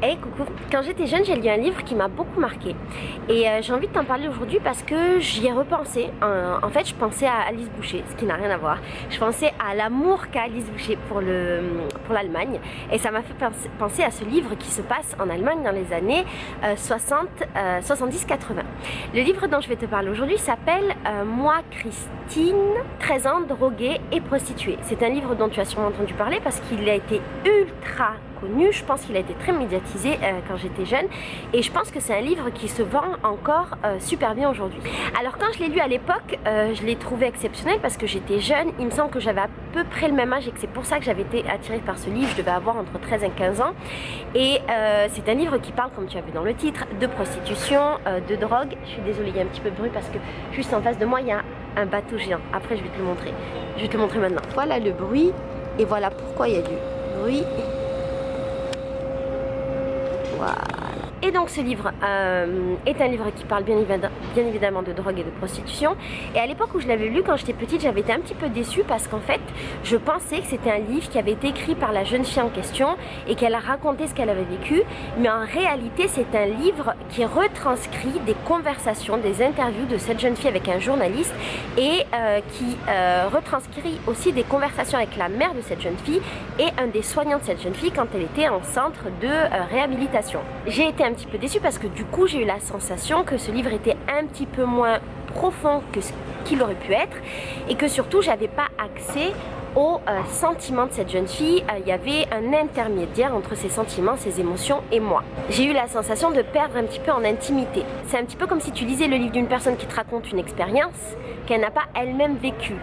Hey coucou, quand j'étais jeune j'ai lu un livre qui m'a beaucoup marqué et j'ai envie de t'en parler aujourd'hui parce que j'y ai repensé. En fait je pensais à Alice Boucher, ce qui n'a rien à voir. Je pensais à l'amour qu'a Alice Boucher pour l'Allemagne et ça m'a fait penser à ce livre qui se passe en Allemagne dans les années 70-80. Le livre dont je vais te parler aujourd'hui s'appelle Moi Christine, 13 ans, droguée et prostituée. C'est un livre dont tu as sûrement entendu parler parce qu'il a été ultra connu, je pense qu'il a été très médiatisé quand j'étais jeune et je pense que c'est un livre qui se vend encore super bien aujourd'hui. Alors quand je l'ai lu à l'époque, je l'ai trouvé exceptionnel parce que j'étais jeune, il me semble que j'avais à peu près le même âge et que c'est pour ça que j'avais été attirée par ce livre, je devais avoir entre 13 et 15 ans et c'est un livre qui parle, comme tu as vu dans le titre, de prostitution, de drogue. Je suis désolée, il y a un petit peu de bruit parce que juste en face de moi il y a un bateau géant, après je vais te le montrer, je vais te le montrer maintenant. Voilà le bruit et voilà pourquoi il y a du bruit. Voilà. Et donc ce livre est un livre qui parle bien évidemment de drogue et de prostitution. Et à l'époque où je l'avais lu quand j'étais petite, j'avais été un petit peu déçue parce qu'en fait je pensais que c'était un livre qui avait été écrit par la jeune fille en question et qu'elle a raconté ce qu'elle avait vécu. Mais en réalité c'est un livre qui retranscrit des conversations, des interviews de cette jeune fille avec un journaliste et qui retranscrit aussi des conversations avec la mère de cette jeune fille et un des soignants de cette jeune fille quand elle était en centre de réhabilitation. J'ai été un petit peu déçue parce que du coup j'ai eu la sensation que ce livre était un petit peu moins profond que ce qu'il aurait pu être et que surtout j'avais pas accès aux sentiments de cette jeune fille. Il y avait un intermédiaire entre ses sentiments, ses émotions et moi. J'ai eu la sensation de perdre un petit peu en intimité. C'est un petit peu comme si tu lisais le livre d'une personne qui te raconte une expérience qu'elle n'a pas elle-même vécue.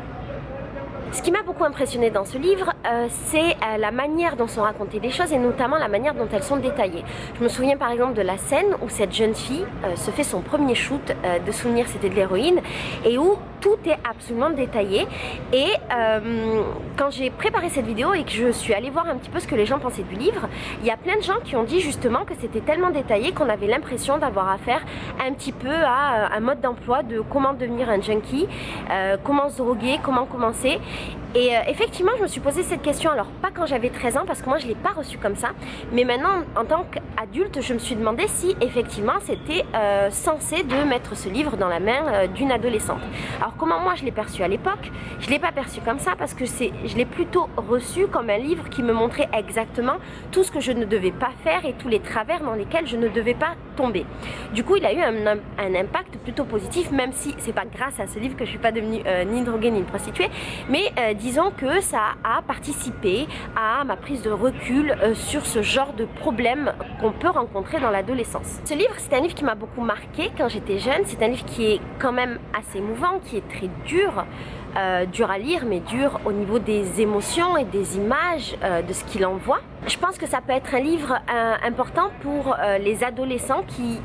Ce qui m'a beaucoup impressionné dans ce livre, c'est la manière dont sont racontées les choses et notamment la manière dont elles sont détaillées. Je me souviens par exemple de la scène où cette jeune fille se fait son premier shoot de souvenirs, c'était de l'héroïne, et où tout est absolument détaillé. Et quand j'ai préparé cette vidéo et que je suis allée voir un petit peu ce que les gens pensaient du livre, il y a plein de gens qui ont dit justement que c'était tellement détaillé qu'on avait l'impression d'avoir affaire un petit peu à un mode d'emploi de comment devenir un junkie, comment se droguer, comment commencer. Et effectivement je me suis posé cette question, alors pas quand j'avais 13 ans parce que moi je ne l'ai pas reçue comme ça, mais maintenant en tant qu'adulte je me suis demandé si effectivement c'était censé de mettre ce livre dans la main d'une adolescente. Alors comment moi je l'ai perçu à l'époque? Je ne l'ai pas perçu comme ça parce que je l'ai plutôt reçu comme un livre qui me montrait exactement tout ce que je ne devais pas faire et tous les travers dans lesquels je ne devais pas tomber. Du coup il a eu un impact plutôt positif, même si c'est pas grâce à ce livre que je ne suis pas devenue ni droguée ni prostituée, mais disons que ça a participé à ma prise de recul sur ce genre de problème qu'on peut rencontrer dans l'adolescence. Ce livre, c'est un livre qui m'a beaucoup marqué quand j'étais jeune. C'est un livre qui est quand même assez émouvant, qui est très dur, dur à lire, mais dur au niveau des émotions et des images de ce qu'il envoie. Je pense que ça peut être un livre important pour les adolescents qui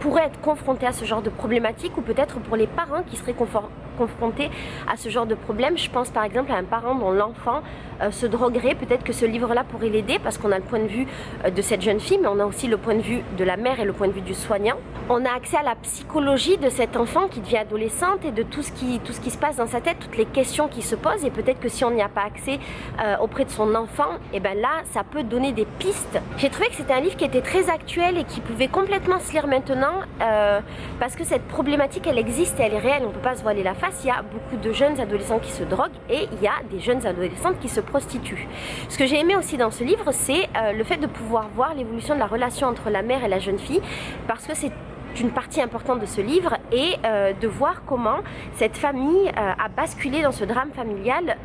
pourraient être confrontés à ce genre de problématique ou peut-être pour les parents qui seraient confrontés à ce genre de problème. Je pense par exemple à un parent dont l'enfant se droguerait, peut-être que ce livre-là pourrait l'aider parce qu'on a le point de vue de cette jeune fille, mais on a aussi le point de vue de la mère et le point de vue du soignant. On a accès à la psychologie de cet enfant qui devient adolescente et de tout ce qui se passe dans sa tête, toutes les questions qui se posent, et peut-être que si on n'y a pas accès auprès de son enfant, et ben là ça peut donner des pistes. J'ai trouvé que c'était un livre qui était très actuel et qui pouvait complètement se lire maintenant parce que cette problématique elle existe et elle est réelle, on ne peut pas se voiler la face. Il y a beaucoup de jeunes adolescents qui se droguent et il y a des jeunes adolescentes qui se prostituent. Ce que j'ai aimé aussi dans ce livre, c'est le fait de pouvoir voir l'évolution de la relation entre la mère et la jeune fille, parce que c'est une partie importante de ce livre, et de voir comment cette famille a basculé dans ce drame familial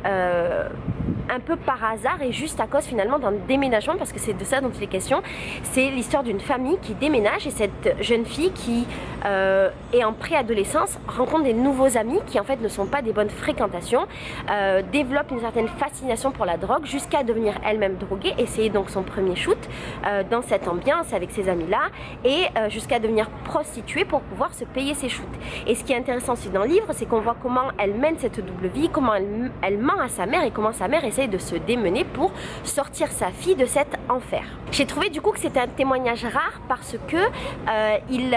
un peu par hasard et juste à cause finalement d'un déménagement, parce que c'est de ça dont il est question. C'est l'histoire d'une famille qui déménage et cette jeune fille qui est en préadolescence rencontre des nouveaux amis qui en fait ne sont pas des bonnes fréquentations, développe une certaine fascination pour la drogue jusqu'à devenir elle-même droguée, essayer donc son premier shoot dans cette ambiance avec ses amis là, et jusqu'à devenir prostituée pour pouvoir se payer ses shoots. Et ce qui est intéressant aussi dans le livre, c'est qu'on voit comment elle mène cette double vie, comment elle ment à sa mère et comment sa mère essaye de se démener pour sortir sa fille de cet enfer. J'ai trouvé du coup que c'était un témoignage rare parce que il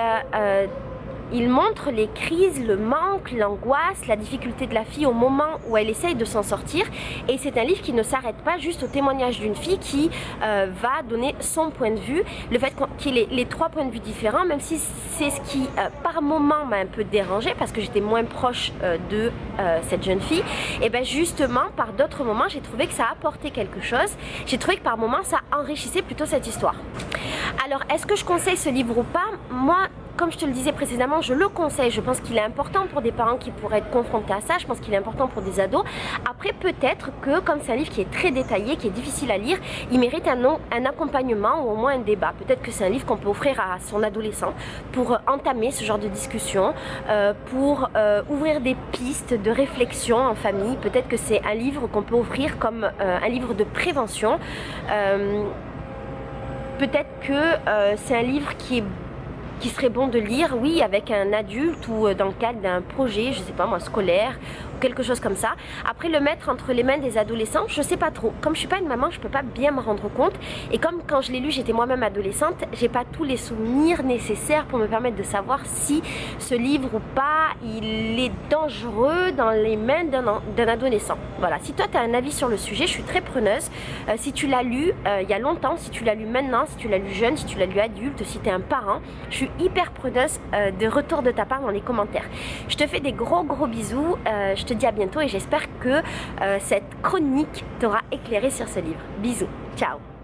Il montre les crises, le manque, l'angoisse, la difficulté de la fille au moment où elle essaye de s'en sortir. Et c'est un livre qui ne s'arrête pas juste au témoignage d'une fille qui va donner son point de vue. Le fait qu'il ait les 3 points de vue différents, même si c'est ce qui par moment m'a un peu dérangé parce que j'étais moins proche de cette jeune fille, et bien justement par d'autres moments j'ai trouvé que ça apportait quelque chose. J'ai trouvé que par moments ça enrichissait plutôt cette histoire. Alors est-ce que je conseille ce livre ou pas? Moi, comme je te le disais précédemment, je le conseille. Je pense qu'il est important pour des parents qui pourraient être confrontés à ça. Je pense qu'il est important pour des ados. Après, peut-être que, comme c'est un livre qui est très détaillé, qui est difficile à lire, il mérite un accompagnement ou au moins un débat. Peut-être que c'est un livre qu'on peut offrir à son adolescent pour entamer ce genre de discussion, pour ouvrir des pistes de réflexion en famille. Peut-être que c'est un livre qu'on peut offrir comme un livre de prévention. Peut-être que c'est un livre qui serait bon de lire, oui, avec un adulte ou dans le cadre d'un projet, je sais pas moi, scolaire ou quelque chose comme ça. Après, le mettre entre les mains des adolescents, je sais pas trop. Comme je suis pas une maman, je peux pas bien me rendre compte. Et comme quand je l'ai lu, j'étais moi-même adolescente, j'ai pas tous les souvenirs nécessaires pour me permettre de savoir si ce livre ou pas, il est dangereux dans les mains d'un adolescent. Voilà, si toi tu as un avis sur le sujet, je suis très preneuse. Si tu l'as lu il y a longtemps, si tu l'as lu maintenant, si tu l'as lu jeune, si tu l'as lu adulte, si tu es un parent, je suis hyper preneuse de retour de ta part dans les commentaires. Je te fais des gros bisous, je te dis à bientôt et j'espère que cette chronique t'aura éclairé sur ce livre. Bisous, ciao.